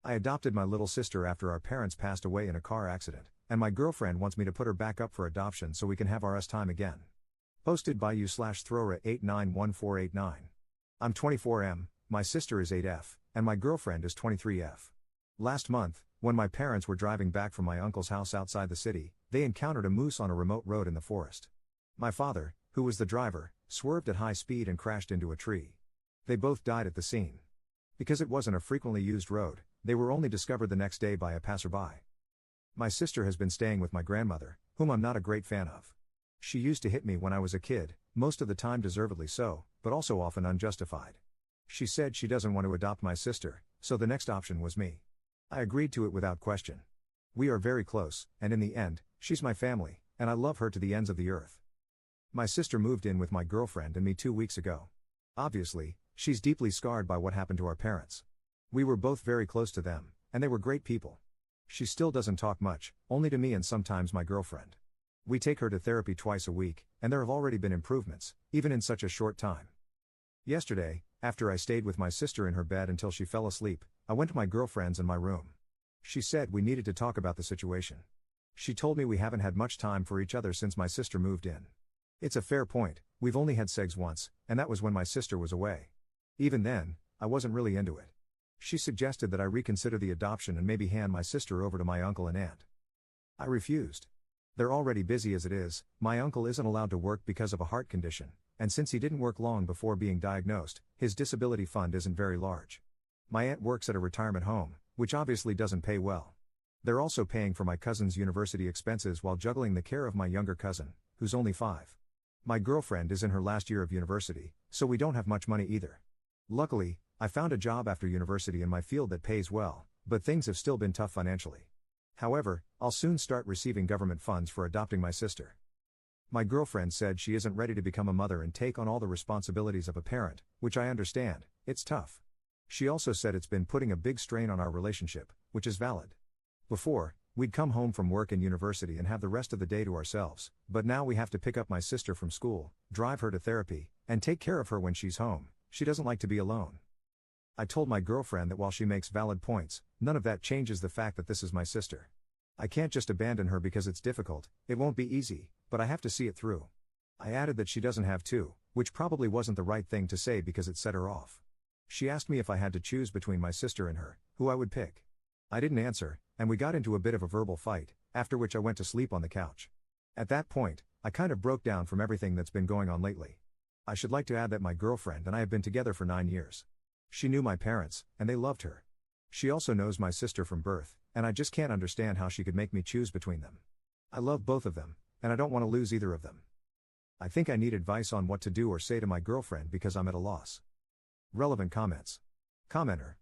I adopted my little sister after our parents passed away in a car accident, and my girlfriend wants me to put her back up for adoption so we can have our time again. Posted by you/Throra891489. I'm 24M, my sister is 8F, and my girlfriend is 23F. Last month, when my parents were driving back from my uncle's house outside the city, they encountered a moose on a remote road in the forest. My father, who was the driver, swerved at high speed and crashed into a tree. They both died at the scene. Because it wasn't a frequently used road, they were only discovered the next day by a passerby. My sister has been staying with my grandmother, whom I'm not a great fan of. She used to hit me when I was a kid, most of the time deservedly so, but also often unjustified. She said she doesn't want to adopt my sister, so the next option was me. I agreed to it without question. We are very close, and in the end, she's my family, and I love her to the ends of the earth. My sister moved in with my girlfriend and me 2 weeks ago. Obviously, she's deeply scarred by what happened to our parents. We were both very close to them, and they were great people. She still doesn't talk much, only to me and sometimes my girlfriend. We take her to therapy twice a week, and there have already been improvements, even in such a short time. Yesterday, after I stayed with my sister in her bed until she fell asleep, I went to my girlfriend's in my room. She said we needed to talk about the situation. She told me we haven't had much time for each other since my sister moved in. It's a fair point, we've only had sex once, and that was when my sister was away. Even then, I wasn't really into it. She suggested that I reconsider the adoption and maybe hand my sister over to my uncle and aunt. I refused. They're already busy as it is, my uncle isn't allowed to work because of a heart condition, and since he didn't work long before being diagnosed, his disability fund isn't very large. My aunt works at a retirement home, which obviously doesn't pay well. They're also paying for my cousin's university expenses while juggling the care of my younger cousin, who's only 5. My girlfriend is in her last year of university, so we don't have much money either. Luckily, I found a job after university in my field that pays well, but things have still been tough financially. However, I'll soon start receiving government funds for adopting my sister. My girlfriend said she isn't ready to become a mother and take on all the responsibilities of a parent, which I understand, it's tough. She also said it's been putting a big strain on our relationship, which is valid. Before, we'd come home from work and university and have the rest of the day to ourselves, but now we have to pick up my sister from school, drive her to therapy, and take care of her when she's home. She doesn't like to be alone. I told my girlfriend that while she makes valid points, none of that changes the fact that this is my sister. I can't just abandon her because it's difficult, it won't be easy, but I have to see it through. I added that she doesn't have to, which probably wasn't the right thing to say because it set her off. She asked me if I had to choose between my sister and her, who I would pick. I didn't answer, and we got into a bit of a verbal fight, after which I went to sleep on the couch. At that point, I kind of broke down from everything that's been going on lately. I should like to add that my girlfriend and I have been together for 9 years. She knew my parents, and they loved her. She also knows my sister from birth, and I just can't understand how she could make me choose between them. I love both of them, and I don't want to lose either of them. I think I need advice on what to do or say to my girlfriend because I'm at a loss. Relevant comments. Commenter.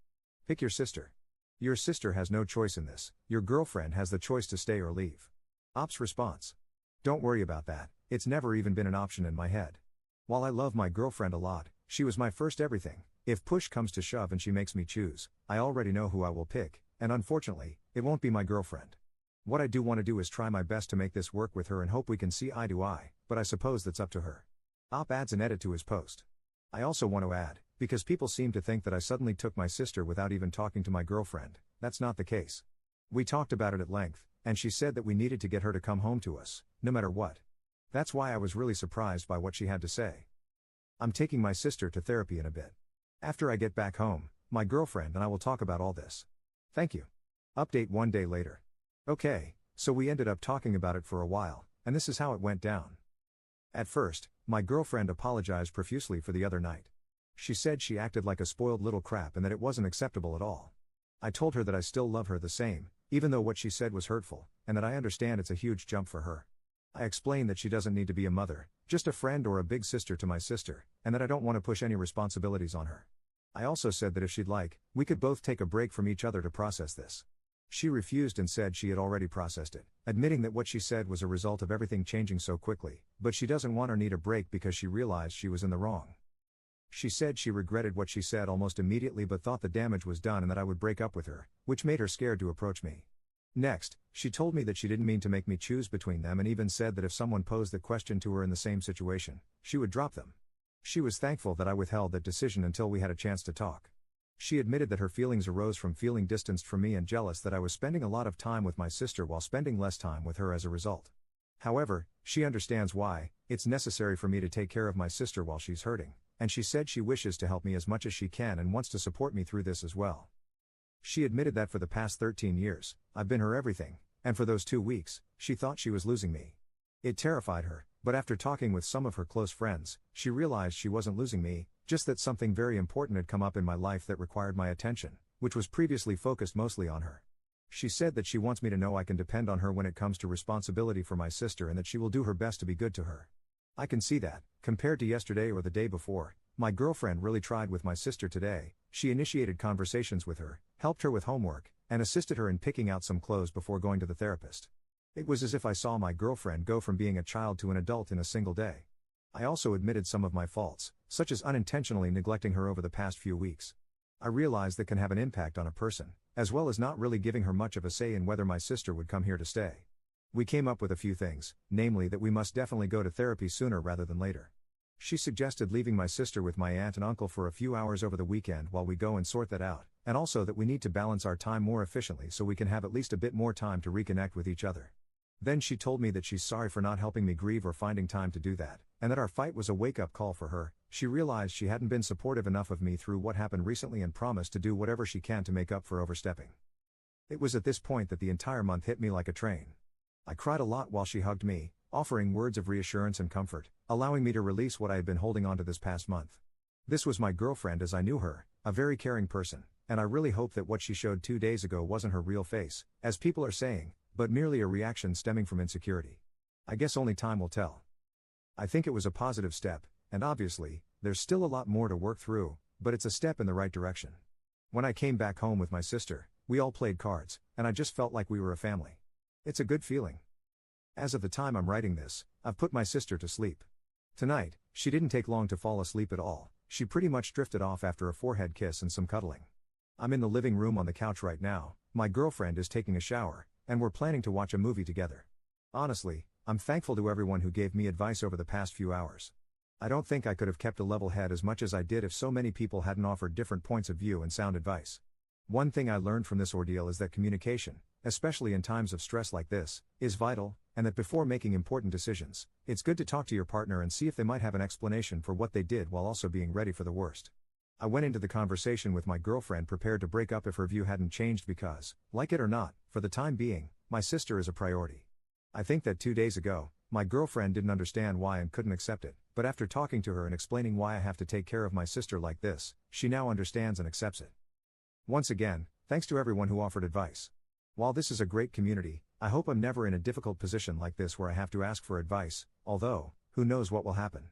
Pick your sister. Your sister has no choice in this, your girlfriend has the choice to stay or leave. Ops response. Don't worry about that, it's never even been an option in my head. While I love my girlfriend a lot, she was my first everything. If push comes to shove and she makes me choose, I already know who I will pick, and unfortunately, it won't be my girlfriend. What I do want to do is try my best to make this work with her and hope we can see eye to eye, but I suppose that's up to her. Op adds an edit to his post. I also want to add, because people seem to think that I suddenly took my sister without even talking to my girlfriend, that's not the case. We talked about it at length, and she said that we needed to get her to come home to us, no matter what. That's why I was really surprised by what she had to say. I'm taking my sister to therapy in a bit. After I get back home, my girlfriend and I will talk about all this. Thank you. Update 1 day later. Okay, so we ended up talking about it for a while, and this is how it went down. At first, my girlfriend apologized profusely for the other night. She said she acted like a spoiled little crap and that it wasn't acceptable at all. I told her that I still love her the same, even though what she said was hurtful, and that I understand it's a huge jump for her. I explained that she doesn't need to be a mother, just a friend or a big sister to my sister, and that I don't want to push any responsibilities on her. I also said that if she'd like, we could both take a break from each other to process this. She refused and said she had already processed it, admitting that what she said was a result of everything changing so quickly, but she doesn't want or need a break because she realized she was in the wrong. She said she regretted what she said almost immediately but thought the damage was done and that I would break up with her, which made her scared to approach me. Next, she told me that she didn't mean to make me choose between them and even said that if someone posed the question to her in the same situation, she would drop them. She was thankful that I withheld that decision until we had a chance to talk. She admitted that her feelings arose from feeling distanced from me and jealous that I was spending a lot of time with my sister while spending less time with her as a result. However, she understands why. It's necessary for me to take care of my sister while she's hurting, and she said she wishes to help me as much as she can and wants to support me through this as well. She admitted that for the past 13 years, I've been her everything, and for those 2 weeks, she thought she was losing me. It terrified her, but after talking with some of her close friends, she realized she wasn't losing me, just that something very important had come up in my life that required my attention, which was previously focused mostly on her. She said that she wants me to know I can depend on her when it comes to responsibility for my sister and that she will do her best to be good to her. I can see that, compared to yesterday or the day before, my girlfriend really tried with my sister today. She initiated conversations with her, helped her with homework, and assisted her in picking out some clothes before going to the therapist. It was as if I saw my girlfriend go from being a child to an adult in a single day. I also admitted some of my faults, such as unintentionally neglecting her over the past few weeks. I realized that can have an impact on a person, as well as not really giving her much of a say in whether my sister would come here to stay. We came up with a few things, namely that we must definitely go to therapy sooner rather than later. She suggested leaving my sister with my aunt and uncle for a few hours over the weekend while we go and sort that out, and also that we need to balance our time more efficiently so we can have at least a bit more time to reconnect with each other. Then she told me that she's sorry for not helping me grieve or finding time to do that, and that our fight was a wake-up call for her. She realized she hadn't been supportive enough of me through what happened recently and promised to do whatever she can to make up for overstepping. It was at this point that the entire month hit me like a train. I cried a lot while she hugged me, offering words of reassurance and comfort, allowing me to release what I had been holding on to this past month. This was my girlfriend as I knew her, a very caring person, and I really hope that what she showed 2 days ago wasn't her real face, as people are saying, but merely a reaction stemming from insecurity. I guess only time will tell. I think it was a positive step, and obviously, there's still a lot more to work through, but it's a step in the right direction. When I came back home with my sister, we all played cards, and I just felt like we were a family. It's a good feeling. As of the time I'm writing this, I've put my sister to sleep. Tonight, she didn't take long to fall asleep at all. She pretty much drifted off after a forehead kiss and some cuddling. I'm in the living room on the couch right now, my girlfriend is taking a shower, and we're planning to watch a movie together. Honestly, I'm thankful to everyone who gave me advice over the past few hours. I don't think I could have kept a level head as much as I did if so many people hadn't offered different points of view and sound advice. One thing I learned from this ordeal is that communication, especially in times of stress like this, is vital, and that before making important decisions, it's good to talk to your partner and see if they might have an explanation for what they did while also being ready for the worst. I went into the conversation with my girlfriend prepared to break up if her view hadn't changed because, like it or not, for the time being, my sister is a priority. I think that 2 days ago, my girlfriend didn't understand why and couldn't accept it, but after talking to her and explaining why I have to take care of my sister like this, she now understands and accepts it. Once again, thanks to everyone who offered advice. While this is a great community, I hope I'm never in a difficult position like this where I have to ask for advice, although, who knows what will happen.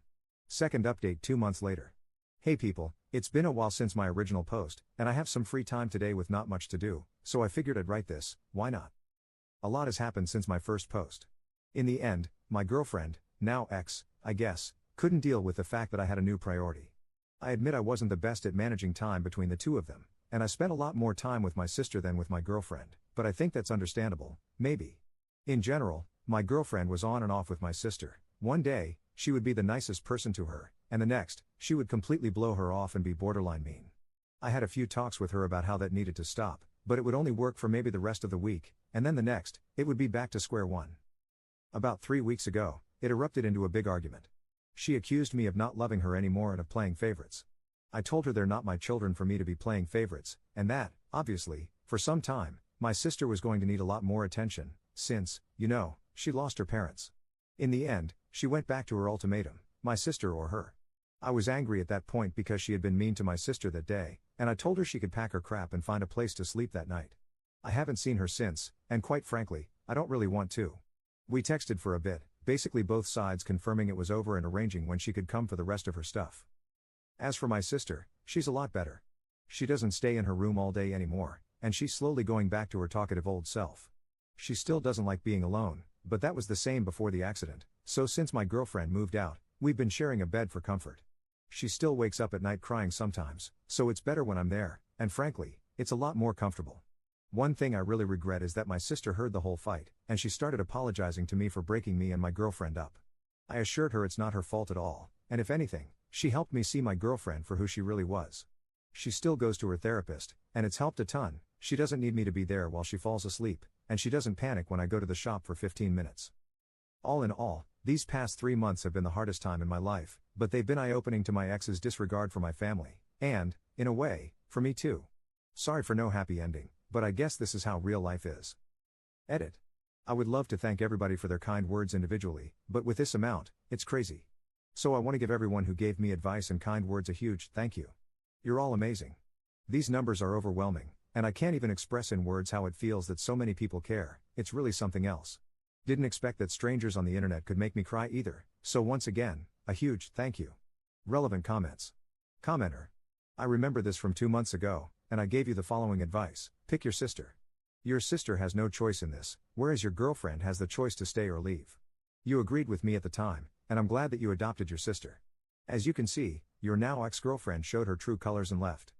Second update 2 months later. Hey people, it's been a while since my original post, and I have some free time today with not much to do, so I figured I'd write this. Why not? A lot has happened since my first post. In the end, my girlfriend, now ex, I guess, couldn't deal with the fact that I had a new priority. I admit I wasn't the best at managing time between the two of them, and I spent a lot more time with my sister than with my girlfriend, but I think that's understandable, maybe. In general, my girlfriend was on and off with my sister. One day, she would be the nicest person to her, and the next, she would completely blow her off and be borderline mean. I had a few talks with her about how that needed to stop, but it would only work for maybe the rest of the week, and then the next, it would be back to square one. About 3 weeks ago, it erupted into a big argument. She accused me of not loving her anymore and of playing favorites. I told her they're not my children for me to be playing favorites, and that, obviously, for some time, my sister was going to need a lot more attention, since, she lost her parents. In the end, she went back to her ultimatum, my sister or her. I was angry at that point because she had been mean to my sister that day, and I told her she could pack her crap and find a place to sleep that night. I haven't seen her since, and quite frankly, I don't really want to. We texted for a bit, basically both sides confirming it was over and arranging when she could come for the rest of her stuff. As for my sister, she's a lot better. She doesn't stay in her room all day anymore, and she's slowly going back to her talkative old self. She still doesn't like being alone, but that was the same before the accident, so since my girlfriend moved out, we've been sharing a bed for comfort. She still wakes up at night crying sometimes, so it's better when I'm there, and frankly, it's a lot more comfortable. One thing I really regret is that my sister heard the whole fight, and she started apologizing to me for breaking me and my girlfriend up. I assured her it's not her fault at all, and if anything, she helped me see my girlfriend for who she really was. She still goes to her therapist, and it's helped a ton. She doesn't need me to be there while she falls asleep, and she doesn't panic when I go to the shop for 15 minutes. All in all, these past 3 months have been the hardest time in my life, but they've been eye-opening to my ex's disregard for my family, and, in a way, for me too. Sorry for no happy ending, but I guess this is how real life is. Edit. I would love to thank everybody for their kind words individually, but with this amount, it's crazy. So I want to give everyone who gave me advice and kind words a huge thank you. You're all amazing. These numbers are overwhelming, and I can't even express in words how it feels that so many people care. It's really something else. Didn't expect that strangers on the internet could make me cry either, so once again, a huge thank you. Relevant comments. Commenter. I remember this from 2 months ago, and I gave you the following advice: pick your sister. Your sister has no choice in this, whereas your girlfriend has the choice to stay or leave. You agreed with me at the time, and I'm glad that you adopted your sister. As you can see, your now ex-girlfriend showed her true colors and left.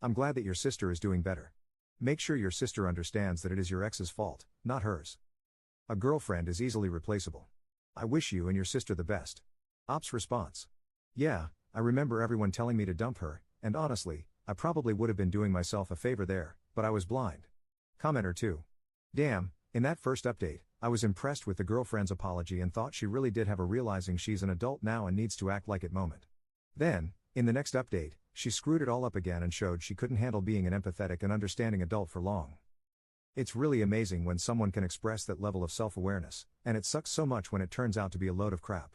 I'm glad that your sister is doing better. Make sure your sister understands that it is your ex's fault, not hers. A girlfriend is easily replaceable. I wish you and your sister the best. Ops response. Yeah, I remember everyone telling me to dump her, and honestly, I probably would have been doing myself a favor there, but I was blind. Commenter 2. Damn, in that first update, I was impressed with the girlfriend's apology and thought she really did have a realizing she's an adult now and needs to act like it moment. Then, in the next update, she screwed it all up again and showed she couldn't handle being an empathetic and understanding adult for long. It's really amazing when someone can express that level of self-awareness, and it sucks so much when it turns out to be a load of crap.